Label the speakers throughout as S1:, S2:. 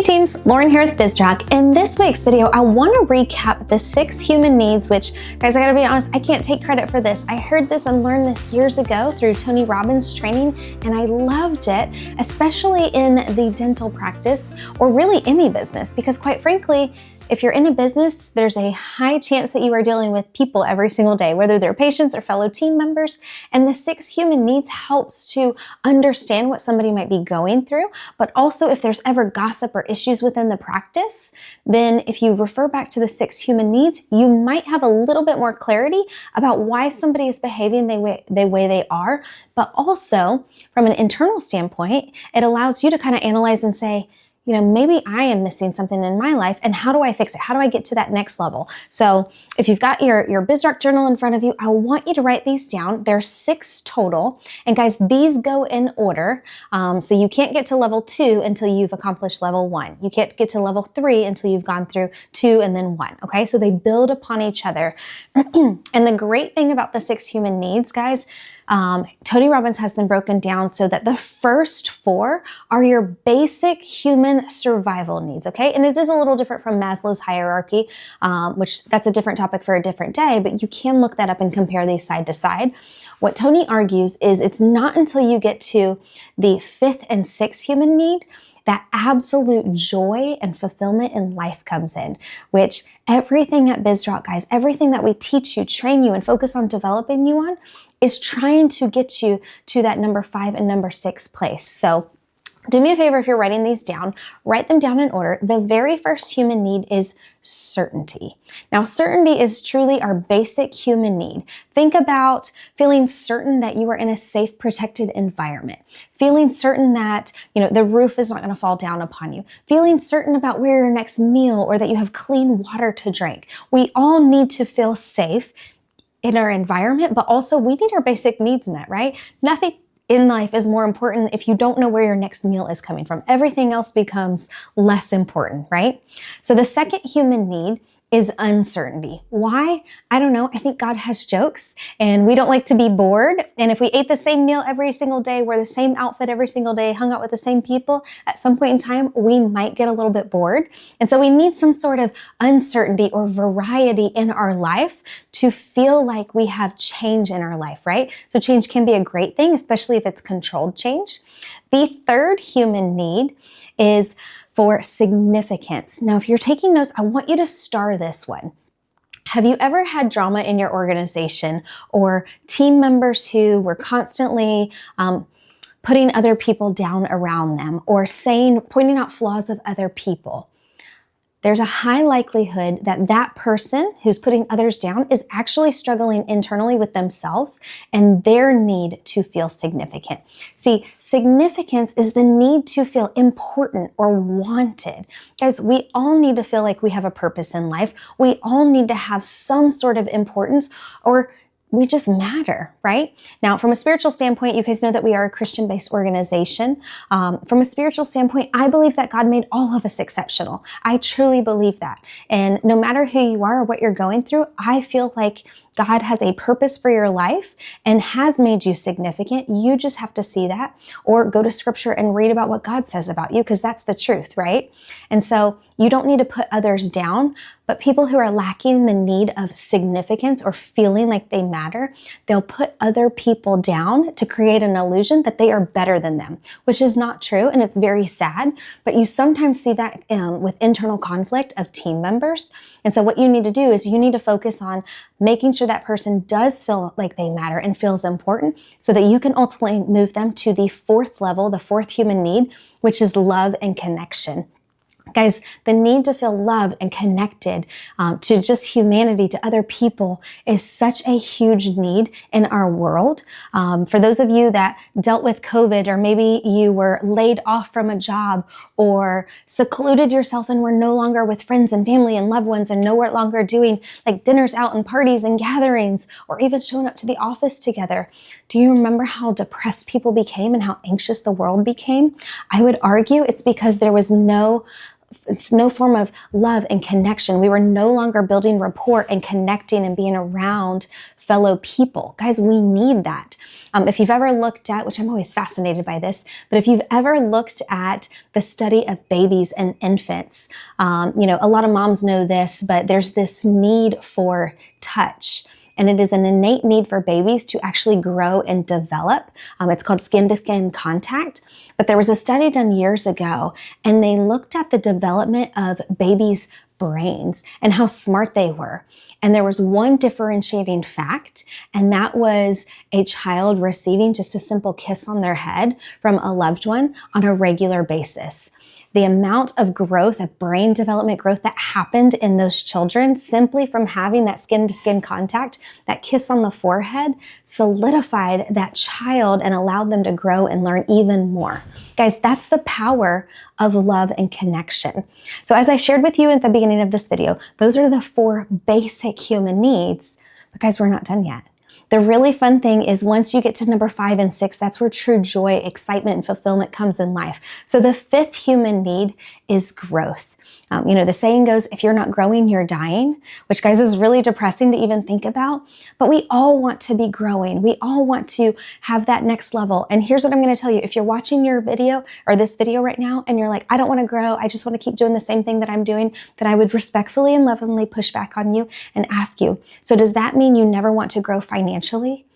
S1: Hey teams, Lauren here with Bizrok. In this week's video, I want to recap the 6 human needs, which, guys, I gotta be honest, I can't take credit for this. I heard this and learned this years ago through Tony Robbins' training, and I loved it, especially in the dental practice, or really any business, because quite frankly, if you're in a business, there's a high chance that you are dealing with people every single day, whether they're patients or fellow team members. And the 6 human needs helps to understand what somebody might be going through, but also if there's ever gossip or issues within the practice, then if you refer back to the 6 human needs, you might have a little bit more clarity about why somebody is behaving the way they are. But also from an internal standpoint, it allows you to kind of analyze and say, you know, maybe I am missing something in my life, and how do I fix it? How do I get to that next level? So if you've got your Bizrok journal in front of you, I want you to write these down. There's 6 total. And guys, these go in order. So you can't get to level 2 until you've accomplished level 1. You can't get to level 3 until you've gone through 2 and then 1. Okay, so they build upon each other. And the great thing about the 6 human needs, guys, Tony Robbins has them broken down so that the first 4 are your basic human survival needs, okay? And it is a little different from Maslow's hierarchy, which that's a different topic for a different day, but you can look that up and compare these side to side. What Tony argues is it's not until you get to the 5th and 6th human need that absolute joy and fulfillment in life comes in, which everything at Bizrok, guys, everything that we teach you, train you, and focus on developing you on is trying to get you to that number 5 and number 6 place. So do me a favor if you're writing these down, write them down in order. The very first human need is certainty. Now, certainty is truly our basic human need. Think about feeling certain that you are in a safe, protected environment. Feeling certain that, you know, the roof is not going to fall down upon you. Feeling certain about where your next meal or that you have clean water to drink. We all need to feel safe in our environment, but also we need our basic needs met, right? Nothing in life is more important if you don't know where your next meal is coming from. Everything else becomes less important, right? So the second human need is uncertainty. Why? I don't know. I think God has jokes and we don't like to be bored. And if we ate the same meal every single day, wore the same outfit every single day, hung out with the same people, at some point in time, we might get a little bit bored. And so we need some sort of uncertainty or variety in our life to feel like we have change in our life, right? So change can be a great thing, especially if it's controlled change. The third human need is for significance. Now, if you're taking notes, I want you to star this one. Have you ever had drama in your organization or team members who were constantly putting other people down around them or pointing out flaws of other people? There's a high likelihood that that person who's putting others down is actually struggling internally with themselves and their need to feel significant. See, significance is the need to feel important or wanted. Guys, we all need to feel like we have a purpose in life. We all need to have some sort of importance, or we just matter, right? Now, from a spiritual standpoint, you guys know that we are a Christian-based organization. From a spiritual standpoint, I believe that God made all of us exceptional. I truly believe that. And no matter who you are or what you're going through, I feel like God has a purpose for your life and has made you significant. You just have to see that or go to scripture and read about what God says about you, because that's the truth, right? And so you don't need to put others down, but people who are lacking the need of significance or feeling like they matter, they'll put other people down to create an illusion that they are better than them, which is not true, and it's very sad. But you sometimes see that with internal conflict of team members. And so what you need to do is you need to focus on making sure that person does feel like they matter and feels important so that you can ultimately move them to the 4th level, the 4th human need, which is love and connection. Guys, the need to feel loved and connected to just humanity, to other people, is such a huge need in our world. For those of you that dealt with COVID, or maybe you were laid off from a job or secluded yourself and were no longer with friends and family and loved ones and no longer doing like dinners out and parties and gatherings or even showing up to the office together. Do you remember how depressed people became and how anxious the world became? I would argue it's because there was no it's no form of love and connection. We were no longer building rapport and connecting and being around fellow people. Guys, we need that. If you've ever looked at, which I'm always fascinated by this, but if you've ever looked at the study of babies and infants, a lot of moms know this, but there's this need for touch. And it is an innate need for babies to actually grow and develop. It's called skin-to-skin contact. But there was a study done years ago, and they looked at the development of babies' brains and how smart they were. And there was one differentiating fact, and that was a child receiving just a simple kiss on their head from a loved one on a regular basis. The amount of growth, of brain development growth that happened in those children simply from having that skin-to-skin contact, that kiss on the forehead, solidified that child and allowed them to grow and learn even more. Guys, that's the power of love and connection. So as I shared with you at the beginning of this video, those are the 4 basic human needs, but guys, we're not done yet. The really fun thing is once you get to number 5 and 6, that's where true joy, excitement, and fulfillment comes in life. So the 5th human need is growth. The saying goes, if you're not growing, you're dying, which guys is really depressing to even think about, but we all want to be growing. We all want to have that next level. And here's what I'm going to tell you. If you're watching your video or this video right now and you're like, I don't want to grow, I just want to keep doing the same thing that I'm doing, then I would respectfully and lovingly push back on you and ask you, so does that mean you never want to grow financially?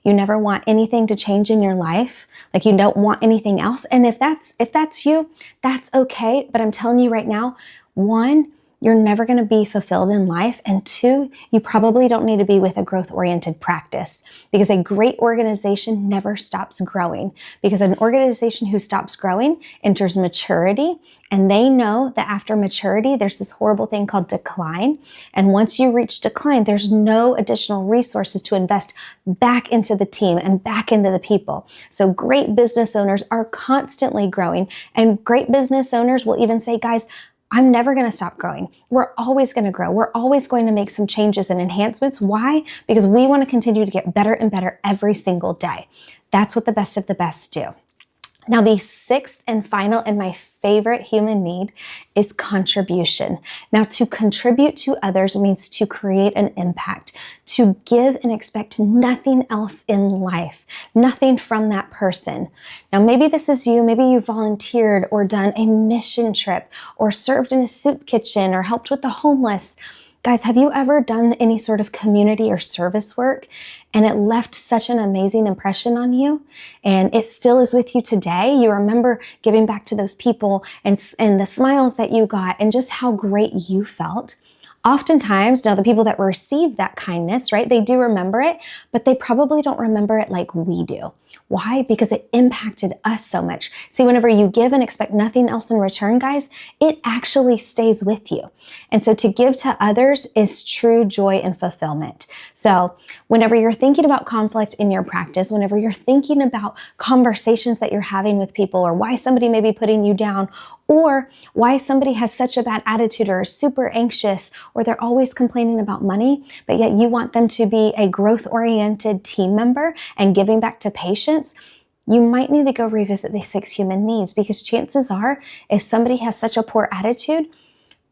S1: You never want anything to change in your life? Like you don't want anything else? And if that's you, that's okay. But I'm telling you right now, 1, you're never going to be fulfilled in life. And 2, you probably don't need to be with a growth-oriented practice, because a great organization never stops growing, because an organization who stops growing enters maturity, and they know that after maturity, there's this horrible thing called decline. And once you reach decline, there's no additional resources to invest back into the team and back into the people. So great business owners are constantly growing, and great business owners will even say, guys, I'm never going to stop growing. We're always going to grow. We're always going to make some changes and enhancements. Why? Because we want to continue to get better and better every single day. That's what the best of the best do. Now, the 6th and final and my favorite human need is contribution. Now, to contribute to others means to create an impact, to give and expect nothing else in life, nothing from that person. Now, maybe this is you. Maybe you volunteered or done a mission trip or served in a soup kitchen or helped with the homeless. Guys, have you ever done any sort of community or service work and it left such an amazing impression on you and it still is with you today? You remember giving back to those people and the smiles that you got and just how great you felt. Oftentimes, now the people that receive that kindness, right, they do remember it, but they probably don't remember it like we do. Why? Because it impacted us so much. See, whenever you give and expect nothing else in return, guys, it actually stays with you. And so to give to others is true joy and fulfillment. So whenever you're thinking about conflict in your practice, whenever you're thinking about conversations that you're having with people or why somebody may be putting you down or why somebody has such a bad attitude or is super anxious or they're always complaining about money, but yet you want them to be a growth-oriented team member and giving back to patients, you might need to go revisit the 6 human needs, because chances are if somebody has such a poor attitude,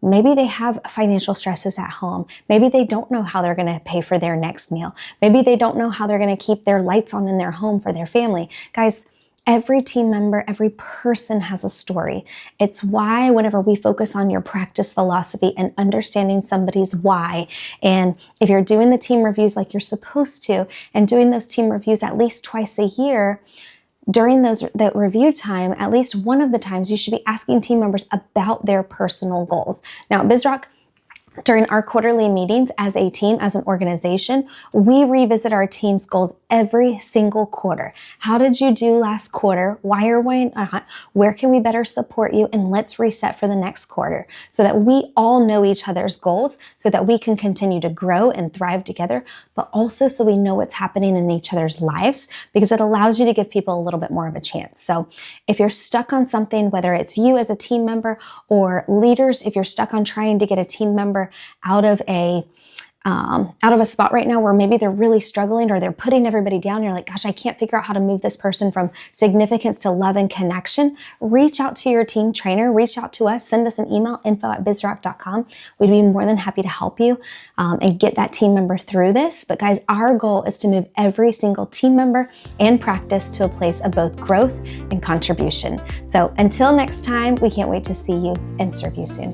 S1: maybe they have financial stresses at home. Maybe they don't know how they're going to pay for their next meal. Maybe they don't know how they're going to keep their lights on in their home for their family. Guys, every team member, every person has a story. It's why whenever we focus on your practice philosophy and understanding somebody's why, and if you're doing the team reviews like you're supposed to, and doing those team reviews at least twice a year, during that review time, at least one of the times you should be asking team members about their personal goals. Now, at Bizrok, during our quarterly meetings as a team, as an organization, we revisit our team's goals every single quarter. How did you do last quarter? Why or why not? Where can we better support you? And let's reset for the next quarter so that we all know each other's goals so that we can continue to grow and thrive together, but also so we know what's happening in each other's lives, because it allows you to give people a little bit more of a chance. So if you're stuck on something, whether it's you as a team member or leaders, if you're stuck on trying to get a team member out of a out of a spot right now where maybe they're really struggling or they're putting everybody down, you're like, gosh, I can't figure out how to move this person from significance to love and connection, reach out to your team trainer, reach out to us, send us an email, info@bizrok.com. We'd be more than happy to help you and get that team member through this. But guys, our goal is to move every single team member and practice to a place of both growth and contribution. So until next time, we can't wait to see you and serve you soon.